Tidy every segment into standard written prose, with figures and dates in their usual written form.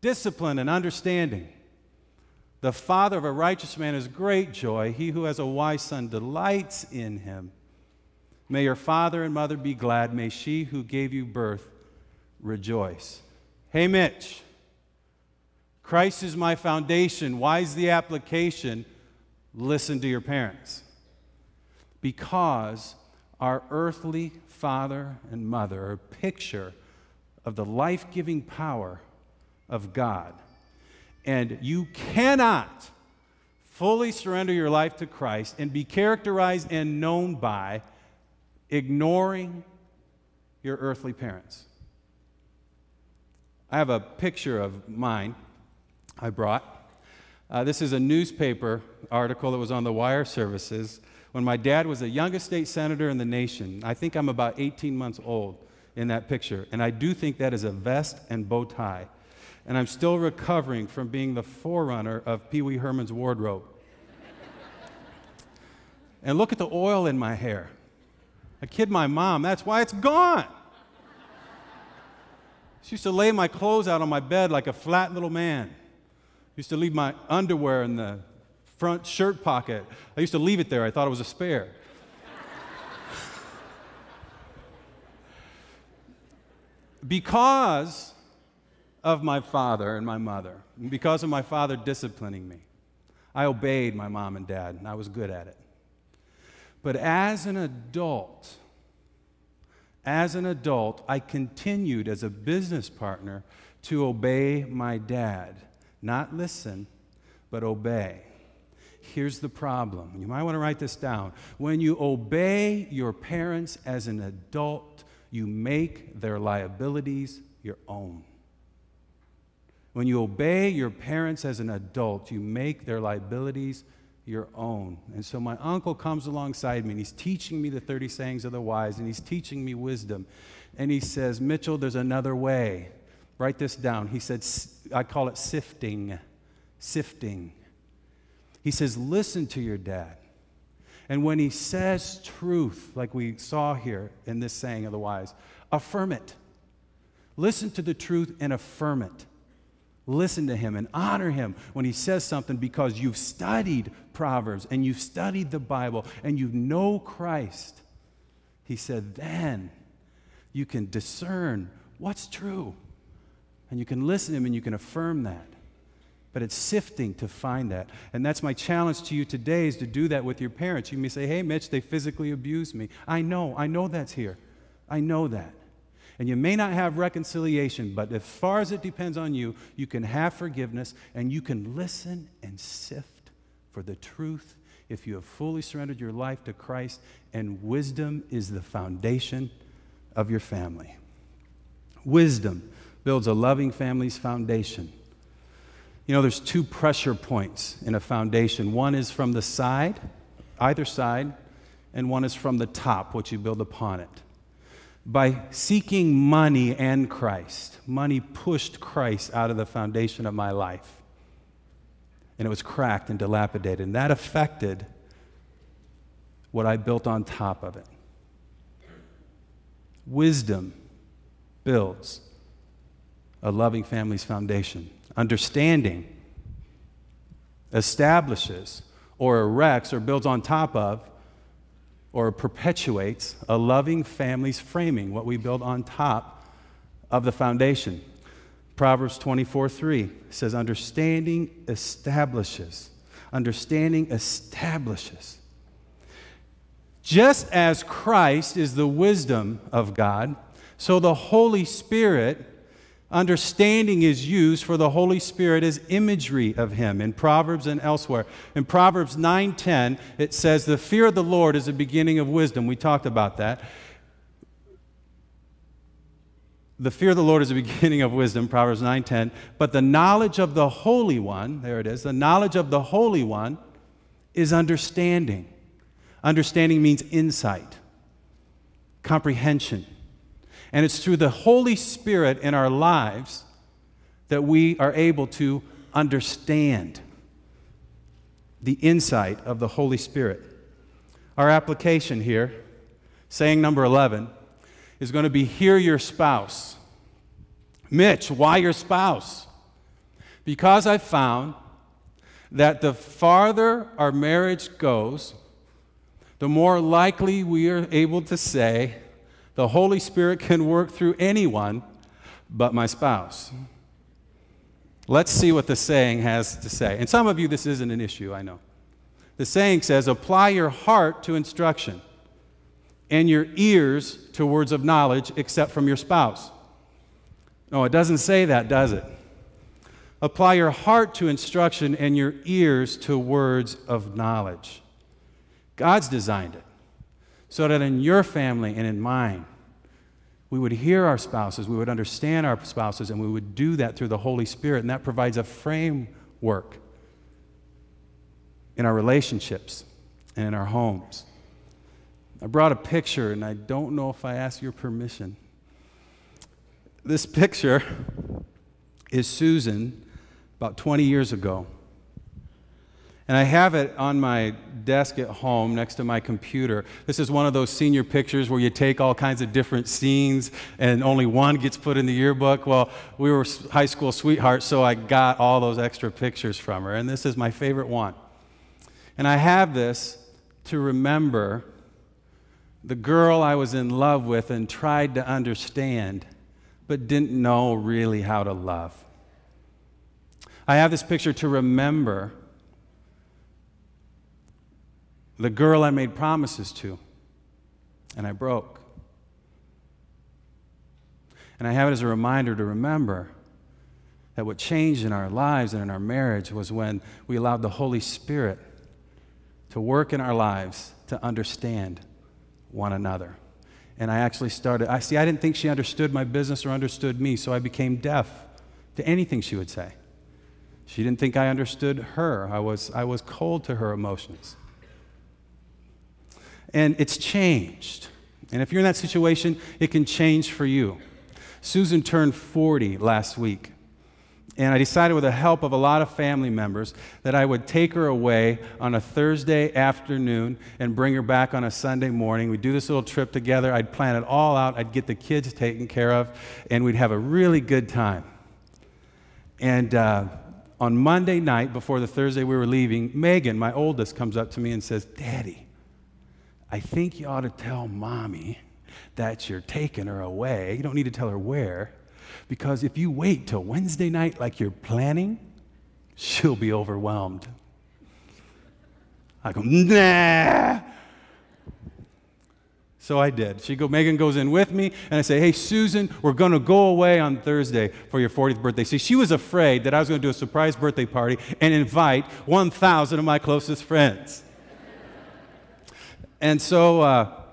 discipline, and understanding. The father of a righteous man is great joy. He who has a wise son delights in him. May your father and mother be glad. May she who gave you birth rejoice. Hey, Mitch. Christ is my foundation. Why is the application? Listen to your parents. Because our earthly father and mother are a picture of the life-giving power of God. And you cannot fully surrender your life to Christ and be characterized and known by ignoring your earthly parents. I have a picture of mine I brought. This is a newspaper article that was on the wire services when my dad was the youngest state senator in the nation. I think I'm about 18 months old in that picture, and I do think that is a vest and bow tie. And I'm still recovering from being the forerunner of Pee Wee Herman's wardrobe. And look at the oil in my hair. I kid my mom, that's why it's gone. She used to lay my clothes out on my bed like a flat little man. Used to leave my underwear in the front shirt pocket. I used to leave it there. I thought it was a spare. Because of my father and my mother, and because of my father disciplining me, I obeyed my mom and dad, and I was good at it. But as an adult, I continued as a business partner to obey my dad. Not listen, but obey. Here's the problem. You might want to write this down. When you obey your parents as an adult, you make their liabilities your own. When you obey your parents as an adult, you make their liabilities your own. And so my uncle comes alongside me, and he's teaching me the 30 sayings of the wise, and he's teaching me wisdom. And he says, Mitchell, there's another way. Write this down. He said, I call it sifting. Sifting. He says, listen to your dad. And when he says truth, like we saw here in this saying of the wise, affirm it. Listen to the truth and affirm it. Listen to him and honor him when he says something because you've studied Proverbs and you've studied the Bible and you know Christ. He said, then you can discern what's true. And you can listen to him and you can affirm that. But it's sifting to find that. And that's my challenge to you today is to do that with your parents. You may say, hey, Mitch, they physically abused me. I know that's here. I know that. And you may not have reconciliation, but as far as it depends on you, you can have forgiveness and you can listen and sift for the truth if you have fully surrendered your life to Christ, and wisdom is the foundation of your family. Wisdom builds a loving family's foundation. You know, there's two pressure points in a foundation. One is from the side, either side, and one is from the top, which you build upon it. By seeking money and Christ, money pushed Christ out of the foundation of my life. And it was cracked and dilapidated. And that affected what I built on top of it. Wisdom builds a loving family's foundation. Understanding establishes or erects or builds on top of or perpetuates a loving family's framing, what we build on top of the foundation. Proverbs 24:3 says, understanding establishes. Understanding establishes. Just as Christ is the wisdom of God, so the Holy Spirit, understanding is used for the Holy Spirit as imagery of Him in Proverbs and elsewhere. In Proverbs 9:10, it says, the fear of the Lord is the beginning of wisdom. We talked about that. The fear of the Lord is the beginning of wisdom, Proverbs 9:10. But the knowledge of the Holy One, there it is, the knowledge of the Holy One is understanding. Understanding means insight, comprehension. And it's through the Holy Spirit in our lives that we are able to understand the insight of the Holy Spirit. Our application here, saying number 11, is going to be hear your spouse. Mitch, why your spouse? Because I found that the farther our marriage goes, the more likely we are able to say, the Holy Spirit can work through anyone but my spouse. Let's see what the saying has to say. And some of you, this isn't an issue, I know. The saying says, apply your heart to instruction and your ears to words of knowledge, except from your spouse. No, it doesn't say that, does it? Apply your heart to instruction and your ears to words of knowledge. God's designed it so that in your family and in mine, we would hear our spouses, we would understand our spouses, and we would do that through the Holy Spirit, and that provides a framework in our relationships and in our homes. I brought a picture, and I don't know if I asked your permission. This picture is Susan about 20 years ago. And I have it on my desk at home next to my computer. This is one of those senior pictures where you take all kinds of different scenes and only one gets put in the yearbook. Well, we were high school sweethearts, so I got all those extra pictures from her. And this is my favorite one. And I have this to remember the girl I was in love with and tried to understand, but didn't know really how to love. I have this picture to remember the girl I made promises to, and I broke. And I have it as a reminder to remember that what changed in our lives and in our marriage was when we allowed the Holy Spirit to work in our lives to understand one another. And I actually started, I didn't think she understood my business or understood me, so I became deaf to anything she would say. She didn't think I understood her. I was cold to her emotions. And it's changed. And if you're in that situation, it can change for you. Susan turned 40 last week. And I decided with the help of a lot of family members that I would take her away on a Thursday afternoon and bring her back on a Sunday morning. We'd do this little trip together. I'd plan it all out. I'd get the kids taken care of, and we'd have a really good time. And on Monday night, before the Thursday we were leaving, Megan, my oldest, comes up to me and says, "Daddy, I think you ought to tell Mommy that you're taking her away. You don't need to tell her where, because if you wait till Wednesday night like you're planning, she'll be overwhelmed." I go, "Nah." So I did. Megan goes in with me, and I say, "Hey, Susan, we're going to go away on Thursday for your 40th birthday." See, she was afraid that I was going to do a surprise birthday party and invite 1,000 of my closest friends. And so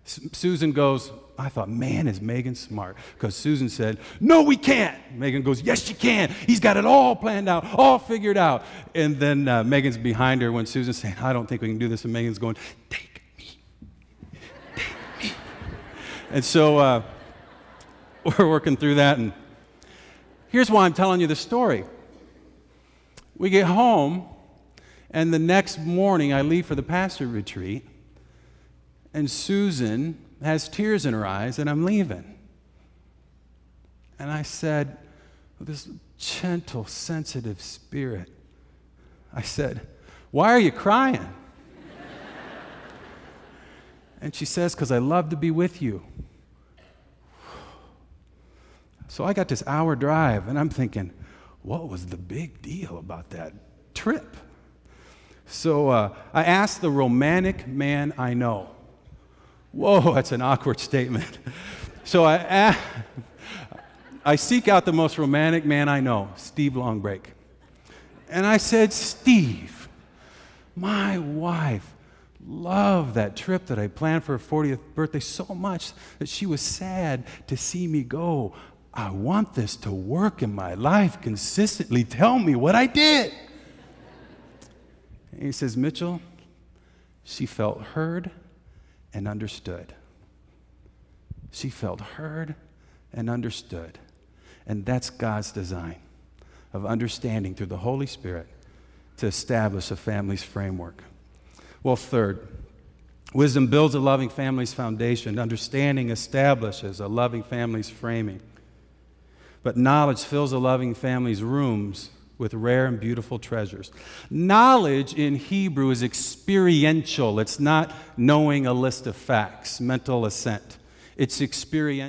Susan goes, I thought, man, is Megan smart? Because Susan said, "No, we can't." Megan goes, "Yes, you can. He's got it all planned out, all figured out." And then Megan's behind her when Susan's saying, "I don't think we can do this." And Megan's going, "Take me. Take me." And so we're working through that. And here's why I'm telling you the story. We get home, and the next morning I leave for the pastor retreat. And Susan has tears in her eyes, and I'm leaving. And I said, with this gentle, sensitive spirit, I said, "Why are you crying?" And she says, "Because I love to be with you." So I got this hour drive, and I'm thinking, what was the big deal about that trip? So I asked the romantic man I know. Whoa, that's an awkward statement. So I seek out the most romantic man I know, Steve Longbreak. And I said, "Steve, my wife loved that trip that I planned for her 40th birthday so much that she was sad to see me go. I want this to work in my life consistently. Tell me what I did." And he says, "Mitchell, she felt heard and understood." She felt heard and understood. And that's God's design of understanding through the Holy Spirit to establish a family's framework. Well, third, wisdom builds a loving family's foundation. Understanding establishes a loving family's framing. But knowledge fills a loving family's rooms with rare and beautiful treasures. Knowledge in Hebrew is experiential. It's not knowing a list of facts, mental assent. It's experiential.